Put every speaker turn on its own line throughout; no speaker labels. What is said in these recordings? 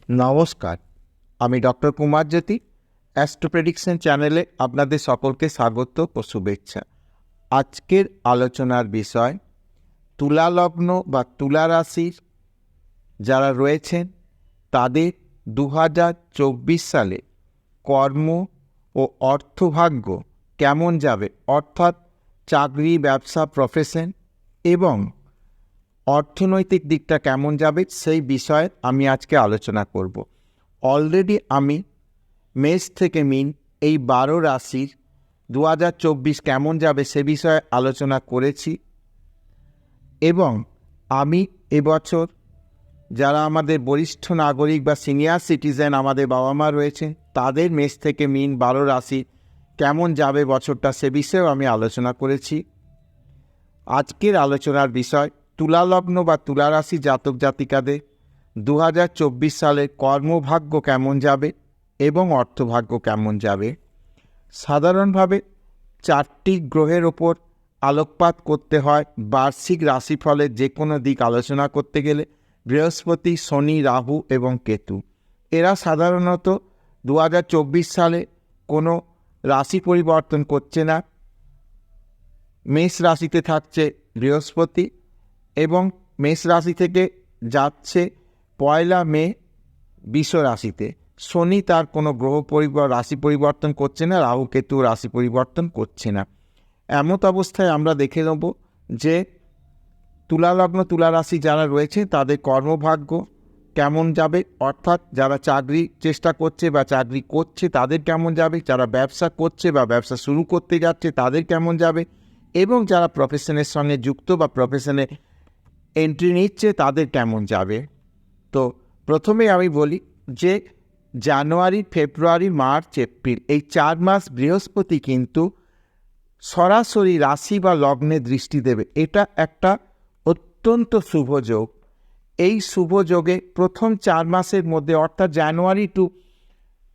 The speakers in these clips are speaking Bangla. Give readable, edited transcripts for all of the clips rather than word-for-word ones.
নমস্কার, আমি ডক্টর কুমার জ্যোতি। অ্যাস্ট্রো প্রেডিকশন চ্যানেলে আপনাদের সকলকে স্বাগত ও শুভেচ্ছা। আজকের আলোচনার বিষয় তুলা লগ্ন বা তুলা রাশির যারা রয়েছেন তাদের 2024 সালে কর্ম ও অর্থভাগ্য কেমন যাবে, অর্থাৎ চাকরি, ব্যবসা, প্রফেশন এবং অর্থনৈতিক দিকটা কেমন যাবে সেই বিষয়ে আমি আজকে আলোচনা করব। অলরেডি আমি মেষ থেকে মিন এই 12 রাশির 2024 কেমন যাবে সে বিষয়ে আলোচনা করেছি এবং আমি এবছর যারা আমাদের বরিষ্ঠ নাগরিক বা সিনিয়র সিটিজেন আমাদের বাবা মা রয়েছেন তাদের মেষ থেকে মিন 12 রাশি কেমন যাবে বছরটা সে বিষয়েও আমি আলোচনা করেছি। আজকের আলোচনার বিষয় তুলা লগ্ন বা তুলা রাশি জাতক জাতিকাদের 2024 সালের কর্মভাগ্য কেমন যাবে এবং অর্থভাগ্য কেমন যাবে। সাধারণভাবে 4টি গ্রহের ওপর আলোকপাত করতে হয় বার্ষিক রাশিফলের যে কোনো দিক আলোচনা করতে গেলে। বৃহস্পতি, শনি, রাহু এবং কেতু এরা সাধারণত 2024 সালে কোনো রাশি পরিবর্তন করছে না। মেষ রাশিতে থাকছে বৃহস্পতি এবং মেষ রাশি থেকে যাচ্ছে 1 মে বৃষ রাশিতে। শনি তার কোনো রাশি পরিবর্তন করছে না, রাহু কেতু রাশি পরিবর্তন করছে না। এমত অবস্থায় আমরা দেখে নেব যে তুলা লগ্ন তুলা রাশি যারা রয়েছে তাদের কর্মভাগ্য কেমন যাবে, অর্থাৎ যারা চাকরি চেষ্টা করছে বা চাকরি করছে তাদের কেমন যাবে, যারা ব্যবসা করছে বা ব্যবসা শুরু করতে যাচ্ছে তাদের কেমন যাবে এবং যারা প্রফেশনের সঙ্গে যুক্ত বা প্রফেশনে এন্ট্রি নিচ্ছে তাদের কেমন যাবে। তো প্রথমে আমি বলি যে জানুয়ারি, ফেব্রুয়ারি, মার্চ, এপ্রিল এই 4 মাস বৃহস্পতি কিন্তু সরাসরি রাশি বা লগ্নে দৃষ্টি দেবে। এটা একটা অত্যন্ত শুভ যোগ। এই শুভ যোগে প্রথম 4 মাসের মধ্যে অর্থাৎ জানুয়ারি টু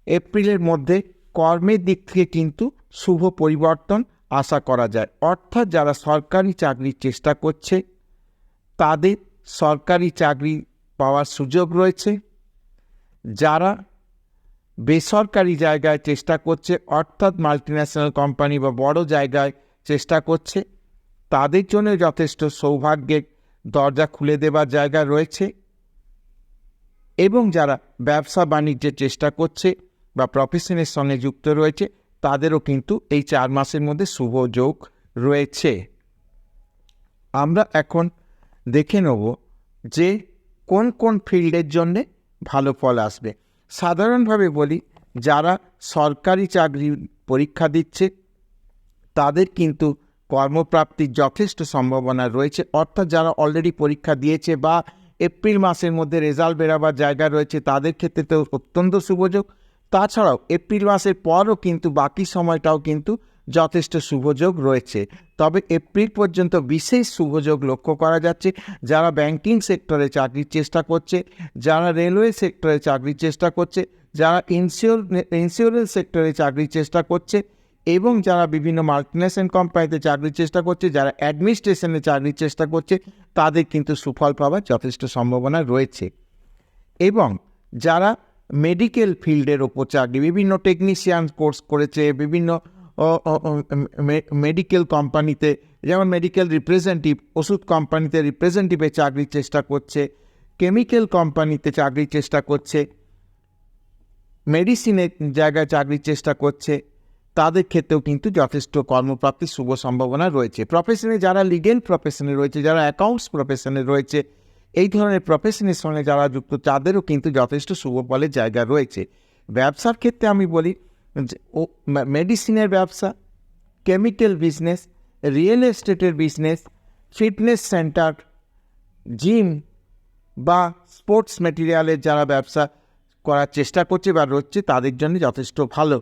এপ্রিলের মধ্যে কর্মের দিক থেকে কিন্তু শুভ পরিবর্তন আশা করা যায়। অর্থাৎ যারা সরকারি চাকরির চেষ্টা করছে তাদের সরকারি চাকরি পাওয়ার সুযোগ রয়েছে। যারা বেসরকারি জায়গায় চেষ্টা করছে অর্থাৎ মাল্টিন্যাশনাল কোম্পানি বা বড় জায়গায় চেষ্টা করছে তাদের জন্য যথেষ্ট সৌভাগ্যের দরজা খুলে দেবার জায়গা রয়েছে এবং যারা ব্যবসা বাণিজ্যের চেষ্টা করছে বা প্রফেশনের সঙ্গে যুক্ত রয়েছে তাদেরও কিন্তু এই 4 মাসের মধ্যে শুভ যোগ রয়েছে। আমরা এখন দেখে নেব যে কোন কোন ফিল্ডের জন্যে ভালো ফল আসবে। সাধারণভাবে বলি, যারা সরকারি চাকরির পরীক্ষা দিচ্ছে তাদের কিন্তু কর্মপ্রাপ্তির যথেষ্ট সম্ভাবনা রয়েছে। অর্থাৎ যারা অলরেডি পরীক্ষা দিয়েছে বা এপ্রিল মাসের মধ্যে রেজাল্ট বেরাবার জায়গা রয়েছে তাদের ক্ষেত্রে তো অত্যন্ত শুভযোগ। তাছাড়াও এপ্রিল মাসের পরও কিন্তু বাকি সময়টাও কিন্তু যথেষ্ট শুভযোগ রয়েছে। তবে এপ্রিল পর্যন্ত বিশেষ শুভযোগ লক্ষ্য করা যাচ্ছে যারা ব্যাংকিং সেক্টরে চাকরির চেষ্টা করছে, যারা রেলওয়ে সেক্টরে চাকরির চেষ্টা করছে, যারা ইন্স্যুরেন্স সেক্টরে চাকরির চেষ্টা করছে এবং যারা বিভিন্ন মাল্টিন্যাশনাল কোম্পানিতে চাকরির চেষ্টা করছে, যারা অ্যাডমিনিস্ট্রেশনে চাকরির চেষ্টা করছে তাদের কিন্তু সুফল পাওয়ার যথেষ্ট সম্ভাবনা রয়েছে। এবং যারা মেডিকেল ফিল্ডের ওপর চাকরি, বিভিন্ন টেকনিশিয়ান কোর্স করেছে, বিভিন্ন মেডিকেল কোম্পানিতে যেমন মেডিকেল রিপ্রেজেন্টেটিভ, ওষুধ কোম্পানিতে রিপ্রেজেন্টেটিভের চাকরির চেষ্টা করছে, কেমিক্যাল কোম্পানিতে চাকরির চেষ্টা করছে, মেডিসিনের জায়গায় চাকরির চেষ্টা করছে, তাদের ক্ষেত্রেও কিন্তু যথেষ্ট কর্মপ্রাপ্তির শুভ সম্ভাবনা রয়েছে। প্রফেশনে যারা লিগেল প্রফেশনে রয়েছে, যারা অ্যাকাউন্টস প্রফেশনে রয়েছে, এই ধরনের প্রফেশনের সঙ্গে যারা যুক্ত তাদেরও কিন্তু যথেষ্ট শুভ ফলের জায়গা রয়েছে। ব্যবসার ক্ষেত্রে আমি বলি মেডিসিনের ব্যবসা, কেমিক্যাল বিজনেস, রিয়েল এস্টেটের বিজনেস, ফিটনেস সেন্টার, জিম বা স্পোর্টস ম্যাটেরিয়ালের যারা ব্যবসা করার চেষ্টা করছে বা রয়েছে তাদের জন্য যথেষ্ট ভালো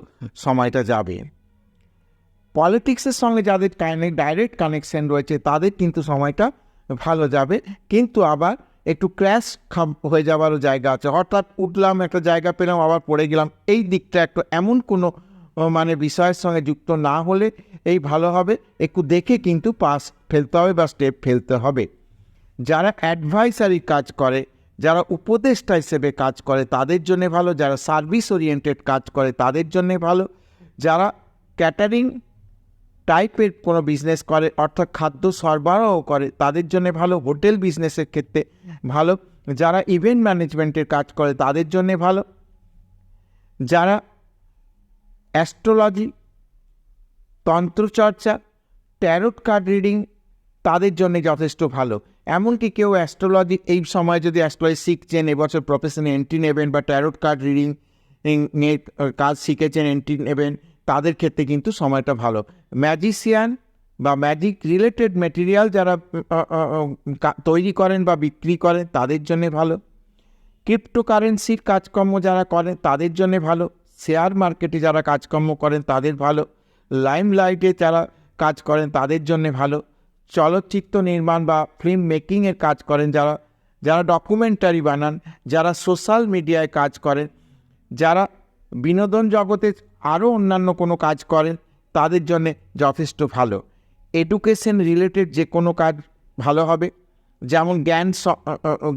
সময়টা যাবে। পলিটিক্সের সঙ্গে যাদের ডাইরেক্ট কানেকশন রয়েছে তাদের কিন্তু সময়টা ভালো যাবে, কিন্তু আবার একটু ক্র্যাশ হয়ে যাওয়ারও জায়গা আছে। অর্থাৎ উঠলাম, একটা জায়গা পেলাম, আবার পড়ে গেলাম, এই দিকটা একটু এমন কোনো বিষয়ের সঙ্গে যুক্ত না হলে এই ভালো হবে। একটু দেখে কিন্তু পাস ফেলতে হবে বা স্টেপ ফেলতে হবে। যারা অ্যাডভাইসারি কাজ করে, যারা উপদেষ্টা হিসেবে কাজ করে তাদের জন্য ভালো, যারা সার্ভিস ওরিয়েন্টেড কাজ করে তাদের জন্য ভালো, যারা ক্যাটারিং টাইপের কোনো বিজনেস করে অর্থাৎ খাদ্য সরবরাহ করে তাদের জন্য ভালো, হোটেল বিজনেসের ক্ষেত্রে ভালো, যারা ইভেন্ট ম্যানেজমেন্টের কাজ করে তাদের জন্য ভালো, যারা অ্যাস্ট্রোলজি, তন্ত্রচর্চা, ট্যারোট কার্ড রিডিং তাদের জন্য যথেষ্ট ভালো। এমনকি কেউ অ্যাস্ট্রোলজি এই সময় যদি অ্যাস্ট্রোলজি শিখছেন, এবছর প্রফেশনে এন্ট্রি নেবেন বা ট্যারোট কার্ড রিডিং এর কাজ শিখেছেন, এন্ট্রি নেবেন, তাদের ক্ষেত্রে কিন্তু সময়টা ভালো। ম্যাজিশিয়ান বা ম্যাজিক রিলেটেড মেটেরিয়াল যারা তৈরি করেন বা বিক্রি করেন তাদের জন্য ভালো। ক্রিপ্টোকারেন্সির কাজকর্ম যারা করেন তাদের জন্য ভালো। শেয়ার মার্কেটে যারা কাজকর্ম করেন তাদের ভালো। লাইমলাইটে যারা কাজ করেন তাদের জন্য ভালো। চলচ্চিত্র নির্মাণ বা ফিল্ম মেকিংয়ের কাজ করেন যারা, যারা ডকুমেন্টারি বানান, যারা সোশ্যাল মিডিয়ায় কাজ করেন, যারা বিনোদন জগতে আরও অন্যান্য কোনো কাজ করেন তাদের জন্যে যথেষ্ট ভালো। এডুকেশন রিলেটেড যে কোনো কাজ ভালো হবে, যেমন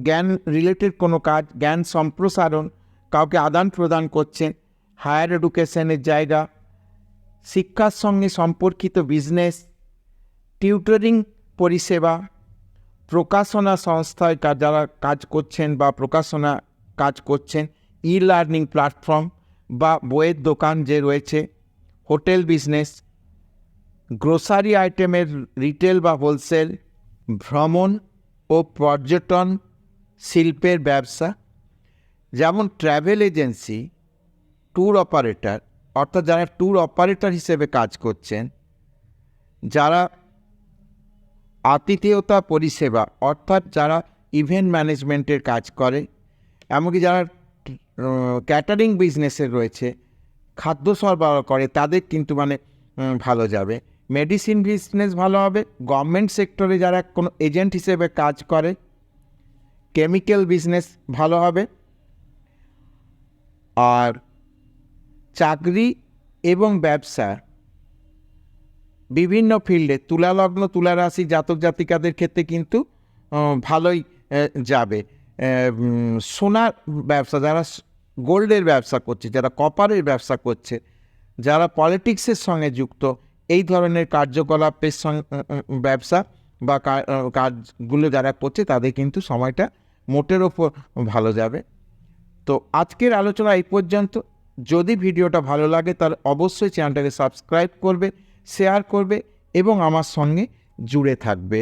জ্ঞান রিলেটেড কোনো কাজ, জ্ঞান সম্প্রসারণ, কাউকে আদান প্রদান করছেন, হায়ার এডুকেশনের জায়গা, শিক্ষার সঙ্গে সম্পর্কিত বিজনেস, টিউটরিং পরিষেবা, প্রকাশনা সংস্থায় যারা কাজ করছেন বা প্রকাশনা কাজ করছেন, ই লার্নিং প্ল্যাটফর্ম বা বইয়ের দোকান যে রয়েছে, হোটেল বিজনেস, গ্রোসারি আইটেমের রিটেল বা হোলসেল, ভ্রমণ ও পর্যটন শিল্পের ব্যবসা, যেমন ট্রাভেল এজেন্সি, ট্যুর অপারেটর অর্থাৎ যারা ট্যুর অপারেটর হিসেবে কাজ করছেন, যারা আতিথেয়তা পরিষেবা অর্থাৎ যারা ইভেন্ট ম্যানেজমেন্টের কাজ করে, এমনকি যারা ক্যাটারিং বিজনেসের রয়েছে, খাদ্য সরবরাহ করে তাদের কিন্তু ভালো যাবে। মেডিসিন বিজনেস ভালো হবে। গভর্নমেন্ট সেক্টরে যারা কোনো এজেন্ট হিসেবে কাজ করে, কেমিক্যাল বিজনেস ভালো হবে। আর চাকরি এবং ব্যবসা বিভিন্ন ফিল্ডে তুলালগ্ন, তুলারাশি জাতক জাতিকাদের ক্ষেত্রে কিন্তু ভালোই যাবে। সোনার ব্যবসা, যারা গোল্ডের ব্যবসা করছে, যারা কপারের ব্যবসা করছে, যারা পলিটিক্সের সঙ্গে যুক্ত, এই ধরনের কার্যকলাপের সঙ্গে ব্যবসা বা কাজগুলো যারা করছে তাদের কিন্তু সময়টা মোটের ওপর ভালো যাবে। তো আজকের আলোচনা এই পর্যন্ত। যদি ভিডিওটা ভালো লাগে তাহলে অবশ্যই চ্যানেলটাকে সাবস্ক্রাইব করবে, শেয়ার করবে এবং আমার সঙ্গে জুড়ে থাকবে।